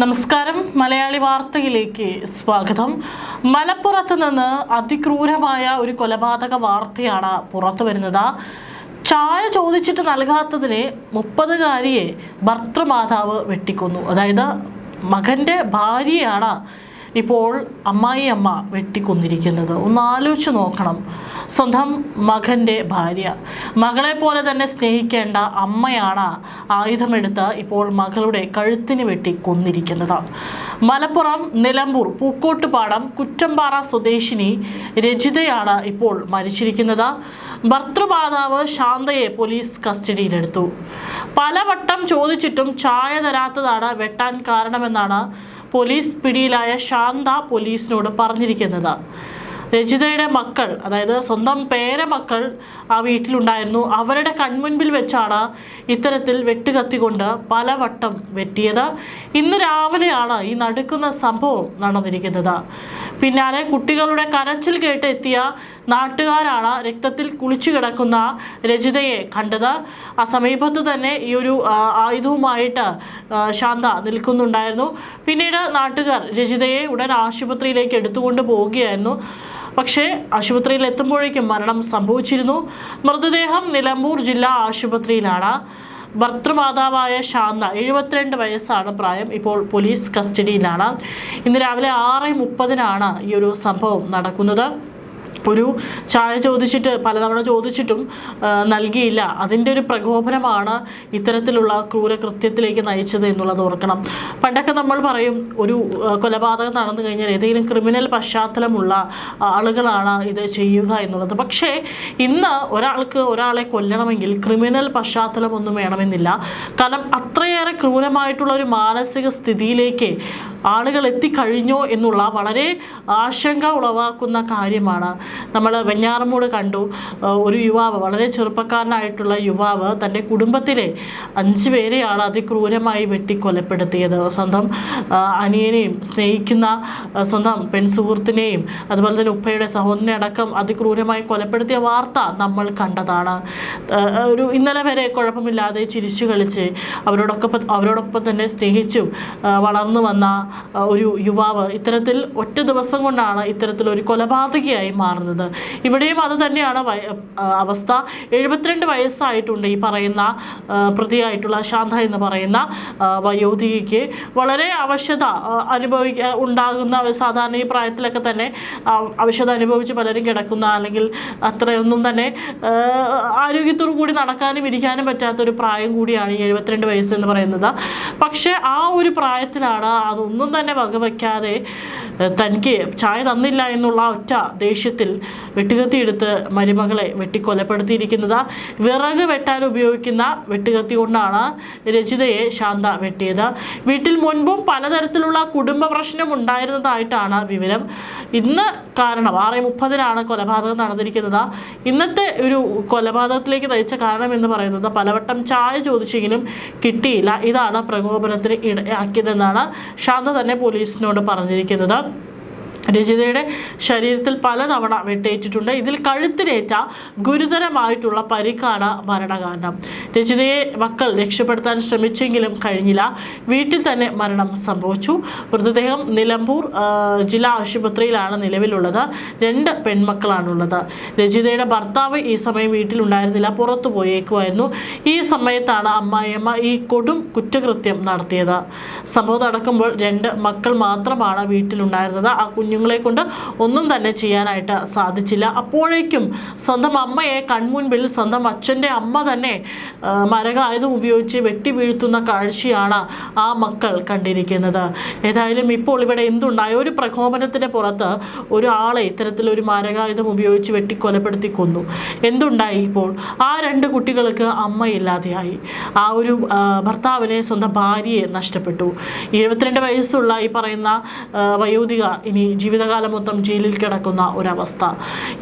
നമസ്കാരം മലയാളി വാർത്തയിലേക്ക് സ്വാഗതം. മലപ്പുറത്ത് നിന്ന് അതിക്രൂരമായ ഒരു കൊലപാതക വാർത്തയാണ് പുറത്തു വരുന്നത്. ചായ ചോദിച്ചിട്ട് നൽകാത്തതിന് 30-കാരിയെ ഭർത്തൃമാതാവ് വെട്ടിക്കൊന്നു. അതായത് മകൻ്റെ ഭാര്യയാണ് ഇപ്പോൾ അമ്മായിയമ്മ വെട്ടിക്കൊന്നിരിക്കുന്നത്. ഒന്ന് ആലോചിച്ച് നോക്കണം. സ്വന്തം മകൻ്റെ ഭാര്യ, മകളെ പോലെ തന്നെ സ്നേഹിക്കേണ്ട അമ്മയാണ് ആയുധമെടുത്ത് ഇപ്പോൾ മകളുടെ കഴുത്തിന് വെട്ടി കൊന്നിരിക്കുന്നത്. മലപ്പുറം നിലമ്പൂർ പൂക്കോട്ടുപാടം കുറ്റമ്പാറ സ്വദേശിനി രജിതയാണ് ഇപ്പോൾ മരിച്ചിരിക്കുന്നത്. ഭർത്തൃമാതാവ് ശാന്തയെ പോലീസ് കസ്റ്റഡിയിലെടുത്തു. പലവട്ടം ചോദിച്ചിട്ടും ചായ തരാത്തതാണ് വെട്ടാൻ കാരണമെന്നാണ് പോലീസ് പിടിയിലായ ശാന്ത പോലീസിനോട് പറഞ്ഞിരിക്കുന്നത്. രജിതയുടെ മക്കൾ, അതായത് സ്വന്തം പേരമക്കൾ ആ വീട്ടിലുണ്ടായിരുന്നു. അവരുടെ കൺമുൻപിൽ വെച്ചാണ് ഇത്തരത്തിൽ വെട്ടുകത്തിക്കൊണ്ട് പലവട്ടം വെട്ടിയത്. ഇന്ന് രാവിലെയാണ് ഈ നടുക്കുന്ന സംഭവം നടന്നിരിക്കുന്നത്. പിന്നാലെ കുട്ടികളുടെ കരച്ചിൽ കേട്ട് എത്തിയ നാട്ടുകാരാണ് രക്തത്തിൽ കുളിച്ചു കിടക്കുന്ന രജിതയെ കണ്ടത്. ആ സമീപത്ത് തന്നെ ഈ ഒരു ആയുധവുമായിട്ട് ശാന്ത നിൽക്കുന്നുണ്ടായിരുന്നു. പിന്നീട് നാട്ടുകാർ രജിതയെ ഉടൻ ആശുപത്രിയിലേക്ക് എടുത്തുകൊണ്ട് പോവുകയായിരുന്നു. പക്ഷേ ആശുപത്രിയിൽ എത്തുമ്പോഴേക്കും മരണം സംഭവിച്ചിരുന്നു. മൃതദേഹം നിലമ്പൂർ ജില്ലാ ആശുപത്രിയിലാണ്. ഭർത്തൃമാതാവായ ശാന്ത 72 വയസ്സാണ് പ്രായം. ഇപ്പോൾ പോലീസ് കസ്റ്റഡിയിലാണ്. ഇന്ന് രാവിലെ 6:30 ഈ ഒരു സംഭവം നടക്കുന്നത്. ഒരു ചായ ചോദിച്ചിട്ട് പലതവണ ചോദിച്ചിട്ടും നൽകിയില്ല. അതിൻ്റെ ഒരു പ്രകോപനമാണ് ഇത്തരത്തിലുള്ള ക്രൂരകൃത്യത്തിലേക്ക് നയിച്ചത് എന്നുള്ളത് ഓർക്കണം. പണ്ടൊക്കെ നമ്മൾ പറയും, ഒരു കൊലപാതകം നടന്നു കഴിഞ്ഞാൽ ഏതെങ്കിലും ക്രിമിനൽ പശ്ചാത്തലമുള്ള ആളുകളാണ് ഇത് ചെയ്യുക എന്നുള്ളത്. പക്ഷേ ഇന്ന് ഒരാൾക്ക് ഒരാളെ കൊല്ലണമെങ്കിൽ ക്രിമിനൽ പശ്ചാത്തലമൊന്നും വേണമെന്നില്ല. കാരണം അത്രയേറെ ക്രൂരമായിട്ടുള്ള ഒരു മാനസിക സ്ഥിതിയിലേക്ക് ആളുകൾ എത്തിക്കഴിഞ്ഞോ എന്നുള്ള വളരെ ആശങ്ക ഉളവാക്കുന്ന കാര്യമാണ്. നമ്മൾ വെഞ്ഞാറമൂട് കണ്ടു, ഒരു യുവാവ്, വളരെ ചെറുപ്പക്കാരനായിട്ടുള്ള യുവാവ് തൻ്റെ കുടുംബത്തിലെ 5 പേരെയാണ് അതിക്രൂരമായി വെട്ടിക്കൊലപ്പെടുത്തിയത്. സ്വന്തം അനിയനെയും സ്നേഹിക്കുന്ന സ്വന്തം പെൺസുഹൃത്തിനെയും അതുപോലെ തന്നെ ഉപ്പയുടെ സഹോദരനെ അടക്കം അതിക്രൂരമായി കൊലപ്പെടുത്തിയ വാർത്ത നമ്മൾ കണ്ടതാണ്. ഇന്നലെ വരെ കുഴപ്പമില്ലാതെ ചിരിച്ചു കളിച്ച് അവരോടൊപ്പം തന്നെ സ്നേഹിച്ചും വളർന്നു വന്ന ഒരു യുവാവ് ഇത്തരത്തിൽ ഒറ്റ ദിവസം കൊണ്ടാണ് ഇത്തരത്തിലൊരു കൊലപാതകയായി മാറുന്നത്. ഇവിടെയും അത് തന്നെയാണ് അവസ്ഥ. 72 വയസ്സായിട്ടുണ്ട് ഈ പറയുന്ന പ്രതിയായിട്ടുള്ള ശാന്ത എന്ന് പറയുന്ന വയോധികയ്ക്ക്. വളരെ അവശത ഉണ്ടാകുന്ന, സാധാരണ ഈ പ്രായത്തിലൊക്കെ തന്നെ അവശത അനുഭവിച്ച് പലരും കിടക്കുന്ന, അല്ലെങ്കിൽ അത്രയൊന്നും തന്നെ ആരോഗ്യത്തോടു കൂടി നടക്കാനും ഇരിക്കാനും പറ്റാത്തൊരു പ്രായം കൂടിയാണ് ഈ 72 വയസ്സ് എന്ന് പറയുന്നത്. പക്ഷേ ആ ഒരു പ്രായത്തിലാണ് അതൊന്നും തന്നെ വകവയ്ക്കാതെ തനിക്ക് ചായ തന്നില്ല എന്നുള്ള ഒറ്റ ദേഷ്യത്തിൽ വെട്ടുകത്തിയെടുത്ത് മരുമകളെ വെട്ടിക്കൊലപ്പെടുത്തിയിരിക്കുന്നത്. വിറക് വെട്ടാൻ ഉപയോഗിക്കുന്ന വെട്ടുകത്തി കൊണ്ടാണ് രജിതയെ ശാന്ത വെട്ടിയത്. വീട്ടിൽ മുൻപും പലതരത്തിലുള്ള കുടുംബ പ്രശ്നം ഉണ്ടായിരുന്നതായിട്ടാണ് വിവരം. ഇന്ന് കാരണം 6:30 കൊലപാതകം നടന്നിരിക്കുന്നത്. ഇന്നത്തെ ഒരു കൊലപാതകത്തിലേക്ക് നയിച്ച കാരണം എന്ന് പറയുന്നത് പലവട്ടം ചായ ചോദിച്ചെങ്കിലും കിട്ടിയില്ല. ഇതാണ് പ്രകോപനത്തിന് ഇടയാക്കിയതെന്നാണ് ശാന്ത തന്നെ പോലീസിനോട് പറഞ്ഞിരിക്കുന്നത്. രജിതയുടെ ശരീരത്തിൽ പലതവണ വെട്ടേറ്റിട്ടുണ്ട്. ഇതിൽ കഴുത്തിനേറ്റ ഗുരുതരമായിട്ടുള്ള പരിക്കാണ് മരണകാരണം. രജിതയെ മക്കൾ രക്ഷപ്പെടുത്താൻ ശ്രമിച്ചെങ്കിലും കഴിഞ്ഞില്ല. വീട്ടിൽ തന്നെ മരണം സംഭവിച്ചു. മൃതദേഹം നിലമ്പൂർ ജില്ലാ ആശുപത്രിയിലാണ് നിലവിലുള്ളത്. 2 പെൺമക്കളാണുള്ളത്. രജിതയുടെ ഭർത്താവ് ഈ സമയം വീട്ടിലുണ്ടായിരുന്നില്ല, പുറത്തു പോയേക്കുമായിരുന്നു. ഈ സമയത്താണ് അമ്മായിയമ്മ ഈ കൊടും കുറ്റകൃത്യം നടത്തിയത്. സംഭവം നടക്കുമ്പോൾ 2 മക്കൾ മാത്രമാണ് വീട്ടിലുണ്ടായിരുന്നത്. ആ കുഞ്ഞുങ്ങളെ കൊണ്ട് ഒന്നും തന്നെ ചെയ്യാനായിട്ട് സാധിച്ചില്ല. അപ്പോഴേക്കും സ്വന്തം അമ്മയെ കൺമുൻപിൽ സ്വന്തം അച്ഛൻ്റെ അമ്മ തന്നെ മരകായുധം ഉപയോഗിച്ച് വെട്ടി വീഴ്ത്തുന്ന കാഴ്ചയാണ് ആ മക്കൾ കണ്ടിരിക്കുന്നത്. ഏതായാലും ഇപ്പോൾ ഇവിടെ എന്തുണ്ടായി? ഒരു പ്രകോപനത്തിന് പുറത്ത് ഒരാളെ ഇത്തരത്തിലൊരു മാരകായുധം ഉപയോഗിച്ച് വെട്ടിക്കൊലപ്പെടുത്തി കൊന്നു. എന്തുണ്ടായി? ഇപ്പോൾ ആ 2 കുട്ടികൾക്ക് അമ്മയില്ലാതെയായി. ആ ഒരു ഭർത്താവിനെ, സ്വന്തം ഭാര്യയെ നഷ്ടപ്പെട്ടു. 72 വയസ്സുള്ള ഈ പറയുന്ന വയോധിക ഇനി ജീവിതകാലം മൊത്തം ജയിലിൽ കിടക്കുന്ന ഒരവസ്ഥ.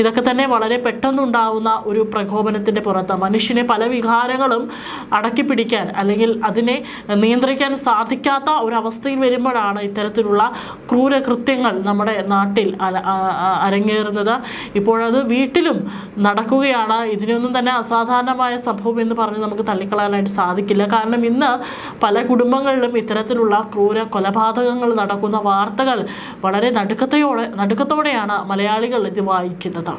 ഇതൊക്കെ തന്നെ വളരെ പെട്ടെന്നുണ്ടാവുന്ന ഒരു പ്രകോപനത്തിൻ്റെ പുറത്ത് മനുഷ്യനെ പല വികാരങ്ങളും അടക്കി പിടിക്കാൻ അല്ലെങ്കിൽ അതിനെ നിയന്ത്രിക്കാൻ സാധിക്കാത്ത ഒരവസ്ഥയിൽ വരുമ്പോഴാണ് ഇത്തരത്തിലുള്ള ക്രൂരകൃത്യങ്ങൾ നമ്മുടെ നാട്ടിൽ അരങ്ങേറുന്നത്. ഇപ്പോഴത് വീട്ടിലും നടക്കുകയാണ്. ഇതിനൊന്നും തന്നെ അസാധാരണമായ സംഭവം എന്ന് പറഞ്ഞ് നമുക്ക് തള്ളിക്കളയാനായിട്ട് സാധിക്കില്ല. കാരണം ഇന്ന് പല കുടുംബങ്ങളിലും ഇത്തരത്തിലുള്ള ക്രൂര കൊലപാതകങ്ങൾ നടക്കുന്ന വാർത്തകൾ വളരെ നടുക്കത്തോടെയാണ് മലയാളികൾ ഇത് വായിക്കുന്നത്.